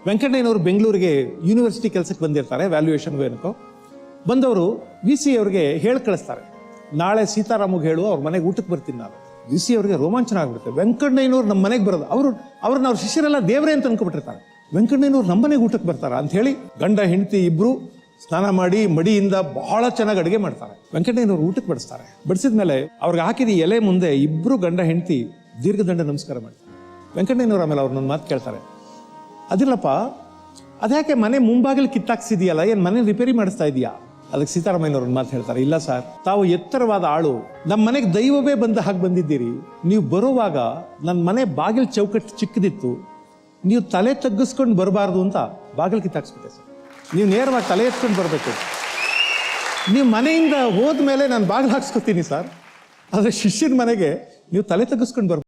ವೆಂಕಣ್ಣಯ್ಯನವರು ಬೆಂಗಳೂರಿಗೆ ಯೂನಿವರ್ಸಿಟಿ ಕೆಲಸಕ್ಕೆ ಬಂದಿರ್ತಾರೆ, ವ್ಯಾಲ್ಯೂಯೇಷನ್ಗೂ ಏನಕ್ಕೋ. ಬಂದವರು ವಿ ಸಿ ಅವರಿಗೆ ಹೇಳಿ ಕಳಿಸ್ತಾರೆ, ನಾಳೆ ಸೀತಾರಾಮಗೆ ಹೇಳು, ಅವ್ರ ಮನೆಗೆ ಊಟಕ್ಕೆ ಬರ್ತೀನಿ ನಾನು. ವಿ ಸಿ ಅವರಿಗೆ ರೋಮಾಂಚನ ಆಗ್ಬಿಡುತ್ತೆ. ವೆಂಕಣ್ಣಯ್ಯನವ್ರು ನಮ್ಮ ಮನೆಗೆ ಬರೋದು, ಅವ್ರನ್ನ ಅವ್ರ ಶಿಷ್ಯರೆಲ್ಲ ದೇವರೇ ಅಂತ ಅನ್ಕೊಬಿಟ್ಟಿರ್ತಾರೆ. ವೆಂಕಣ್ಣಯ್ಯನವ್ರು ನಮ್ಮ ಮನೆಗೆ ಊಟಕ್ಕೆ ಬರ್ತಾರ ಅಂತ ಹೇಳಿ ಗಂಡ ಹೆಂಡತಿ ಇಬ್ರು ಸ್ನಾನ ಮಾಡಿ ಮಡಿಯಿಂದ ಬಹಳ ಚೆನ್ನಾಗಿ ಅಡುಗೆ ಮಾಡ್ತಾರೆ. ವೆಂಕಣ್ಣಯ್ಯನವ್ರು ಊಟಕ್ಕೆ ಬಡಿಸ್ತಾರೆ. ಬಡಿಸಿದ್ಮೇಲೆ ಅವ್ರಿಗೆ ಹಾಕಿದ ಎಲೆ ಮುಂದೆ ಇಬ್ರು ಗಂಡ ಹೆಂಡತಿ ದೀರ್ಘದಂಡ ನಮಸ್ಕಾರ ಮಾಡ್ತಾರೆ. ವೆಂಕಣ್ಣಯ್ಯನವ್ರು ಆಮೇಲೆ ಅವ್ರನ್ನ ಮಾತು ಕೇಳ್ತಾರೆ, ಅದಿಲ್ಲಪ್ಪ, ಅದ್ಯಾಕೆ ಮನೆ ಮುಂಬಾಗಿಲು ಕಿತ್ತಾಕ್ಸಿದೆಯಲ್ಲ, ಏನು ಮನೆ ರಿಪೇರಿ ಮಾಡಿಸ್ತಾ ಇದೆಯಾ? ಅದಕ್ಕೆ ಸೀತಾರಾಮಯ್ಯನವ್ರ ಮಾತು ಹೇಳ್ತಾರೆ, ಇಲ್ಲ ಸರ್, ತಾವು ಎತ್ತರವಾದ ಆಳು, ನಮ್ಮ ಮನೆಗೆ ದೈವವೇ ಬಂದ ಹಾಗೆ ಬಂದಿದ್ದೀರಿ. ನೀವು ಬರುವಾಗ ನನ್ನ ಮನೆ ಬಾಗಿಲು ಚೌಕಟ್ಟು ಚಿಕ್ಕದಿತ್ತು, ನೀವು ತಲೆ ತಗ್ಗಿಸ್ಕೊಂಡು ಬರಬಾರ್ದು ಅಂತ ಬಾಗಿಲು ಕಿತ್ತಾಕ್ಸ್ಬಿಟ್ಟೆ ಸರ್. ನೀವು ನೇರವಾಗಿ ತಲೆ ಎತ್ಕೊಂಡು ಬರಬೇಕು. ನೀವು ಮನೆಯಿಂದ ಹೋದ್ಮೇಲೆ ನಾನು ಬಾಗಿಲು ಹಾಕ್ಸ್ಕೊತೀನಿ ಸರ್, ಆದರೆ ಶಿಷ್ಯನ ಮನೆಗೆ ನೀವು ತಲೆ ತಗ್ಗಿಸ್ಕೊಂಡು ಬರ್ಬೋದು.